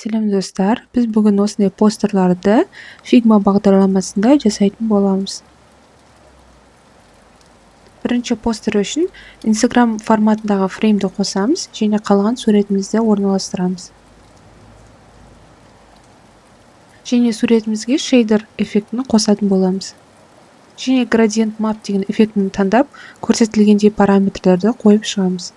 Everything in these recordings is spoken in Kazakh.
Selam dostlar, biz bugun osындай постерlarni Figma бағдарламасында жасайтын боламыз. Бірінші постер үшін Instagram форматындағы фреймді қосамыз және қалған суретімізді орналастырамыз. Және суретімізге шейдер эффектін қосатын боламыз. Және gradient map деген эффектін таңдап, көрсетілгендей параметрлерді қойып шығамыз.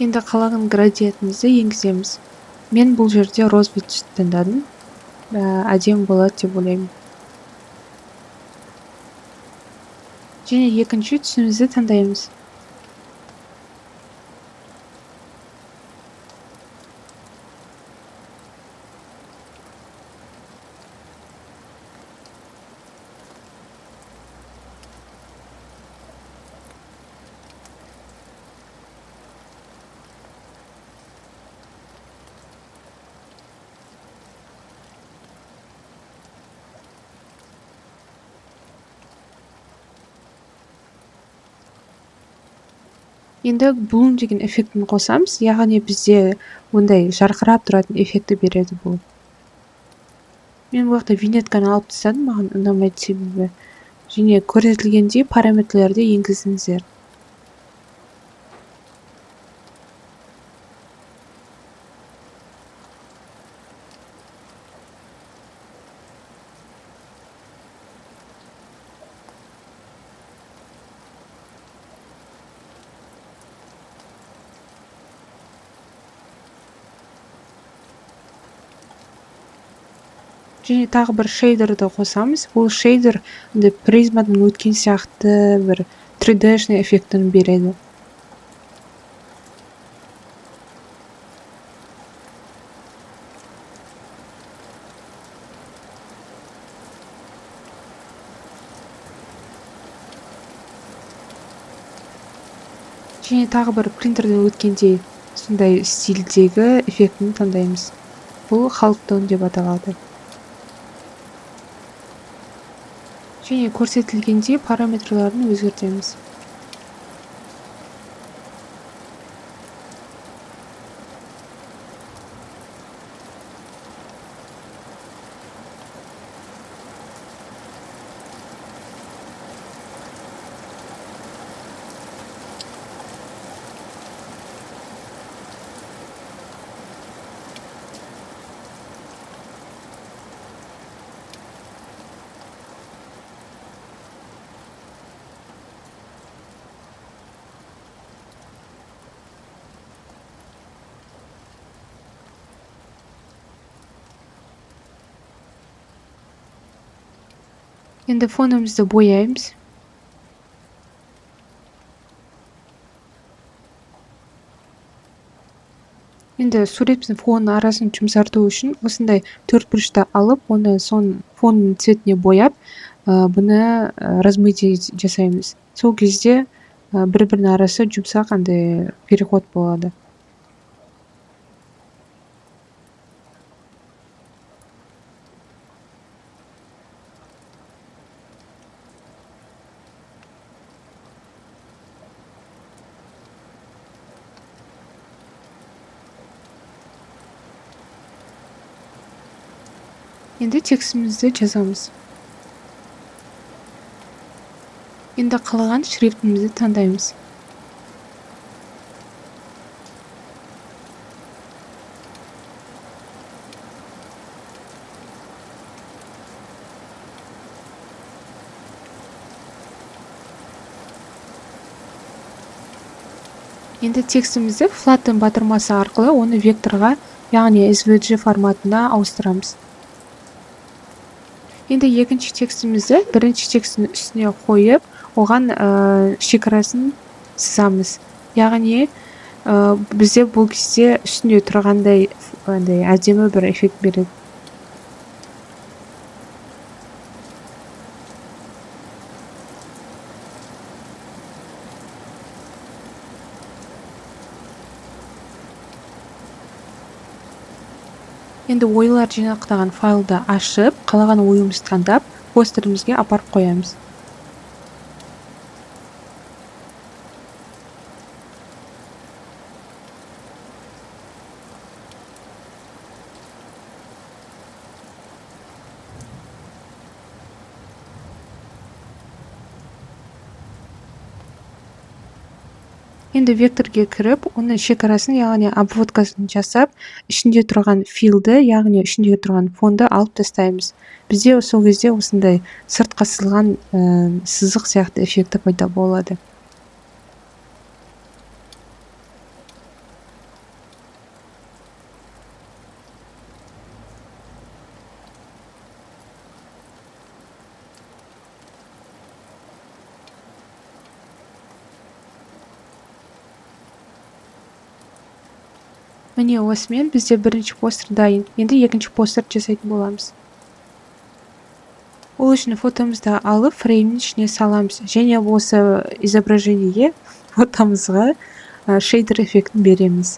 Енді қалаған градиентімізді енгіземіз. Мен бұл жерде розовый түсті таңдадым. Әдемі болады деп ойлаймын. Және екінші түсімізді таңдаймыз. Енді bloom деген эффектін қосамыз, яғни бізде ондай жарқырап тұратын эффекті береді бұл. Мен бұл жақта винетканы алып тастадым, маған ұнамайды себебі. Және көрсетілгендей параметрлерді енгізіңіздер. Және тағы бір шейдерді қосамыз. Бұл шейдер призмадан өткен сияқты бір 3D-шный эффектін береді. Және тағы бір принтерден өткендей сондай стильдегі эффектін таңдаймыз. Бұл халк тон деп аталады. Және көрсетілгендей параметрларын өзгертеміз. Енді фонымызды бояймыз. Енді суретпен фонның арасын жұмсарту үшін осындай төртбұрышты алып, оны фонның цветіне бояп, бұны размытие жасаймыз. Сол кезде бір-бірінің арасы жұмсақ переход болады. Енді текстімізді жазамыз. Енді қалаған шрифтімізді таңдаймыз. Енді текстімізді flatten батырмасы арқылы оны векторға, яғни SVG форматына ауыстырамыз. Енді екінші текстімізді бірінші текстің үстіне қойып, оған шекарасын сызамыз. Яғни бізде бұл кезде үстінде тұрғандай әдемі бір эффект береді. Енді ойлар жинақтаған файлды ашып, қалаған ойымызды таңдап, постерімізге апарып қоямыз. Енді векторге кіріп, оның шекарасын, яғни обводкасын жасап, ішінде тұрған филді, яғни ішіндегі тұрған фонды алып тастаймыз. Бізде сол кезде осындай сыртқа сызылған сызық сияқты эффекті пайда болады. Міне осымен бізде бірінші постер дайын. Енді екінші постер жасайтын боламыз. Ол үшін фотомызды алып, фреймнің ішіне саламыз. Және осы изображениеге фотомызға шейдер эффектін береміз.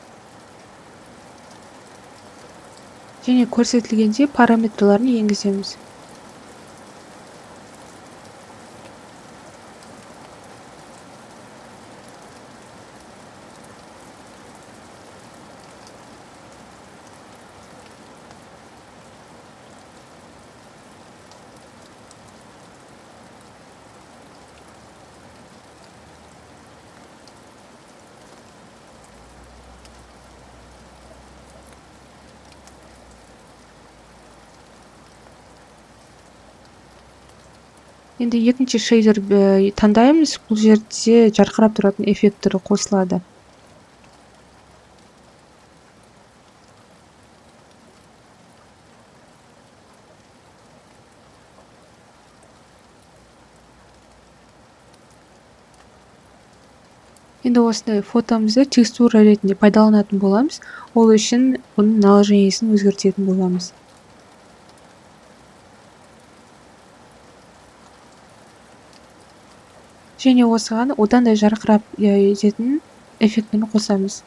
Және көрсетілгенде параметрларын енгіземіз. Енді екінші шейдер таңдаймыз. Бұл жерде жарқырап тұратын эффекттері қосылады. Енді осындай фотомызды текстура ретінде пайдаланатын боламыз. Ол үшін оның наложениесін өзгертетін боламыз. Және осыған одан да жарқырап ететін эффектіні қосамыз.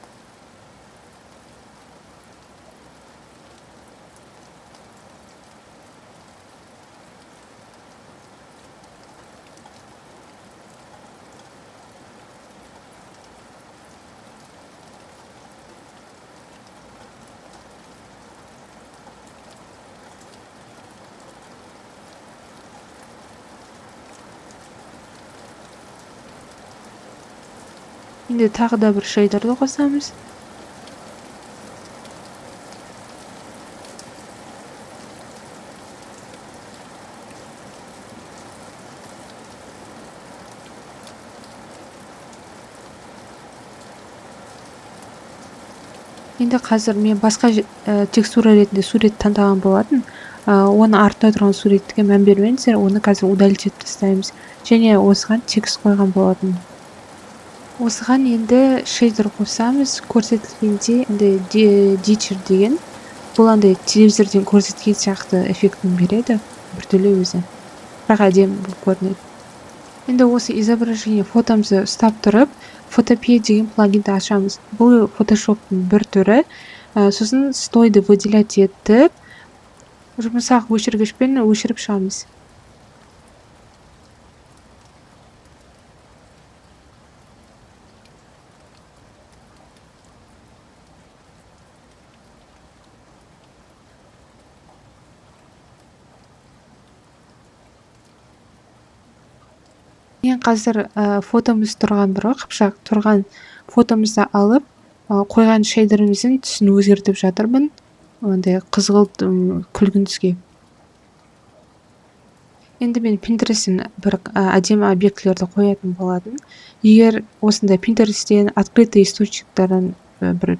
Енді тағы да бір шейдерді қосамыз. Енді қазір мен басқа текстура ретінде сурет таңдаған болатын. Оны артында тұрған суретке мән бермеңіздер, оны қазір удалить етіп тастаймыз. Және осыған текст қойған болатын. Осыған енді шейдер қосамыз. Көрсетілгенде енді дичер деген. Бұл андай телевизорден көрсеткен сияқты эффектін береді. Біртүрлі өзі. Бірақ әдемі болып көрінеді. Енді осы изображение фотомызды ұстап тұрып, Photopea деген плагинді ашамыз. Бұл фотошоптың бір түрі. Сосын стойды выделять етіп, жұмсақ өшіргішпен өшіріп шығамыз. Мен қазір фотомыз тұрған бір қыпшақ тұрған фотомызды алып, қойған шейдеріміздің түсін өзгертіп жатырмын. Ондай қызғылт күлгін түске. Енді мен Pinterest'ен бір әдемі объектілерді қоятын болатын. Егер осындай Pinterest'тен открытый источниктардан бір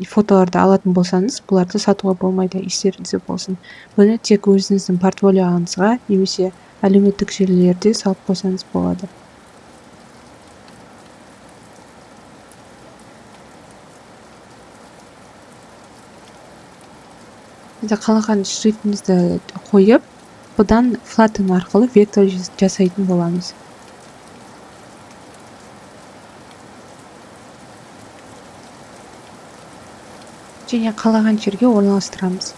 фотоларды алатын болсаңыз, бұларды сатуға болмайды, естеріңізде болсын. Бұны тек өзіңіздің портфолиоңызға немесе әлеуметтік желілерде салып қойсаңыз болады. Енді қалаған шрифтімізді қойып, бұдан flatten арқылы вектор жасайтын боламыз. және қалаған жерге орналастырамыз.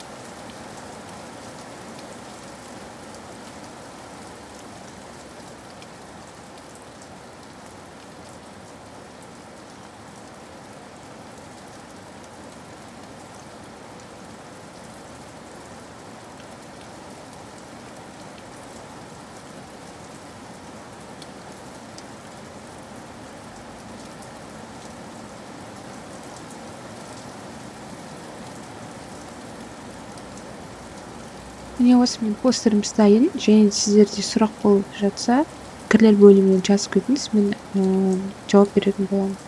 Міне осымен постеріміз дайын, және сіздерде сұрақ болып жатса, пікірлер бөліміне жазып кетіңіз, мен жауап беретін боламын.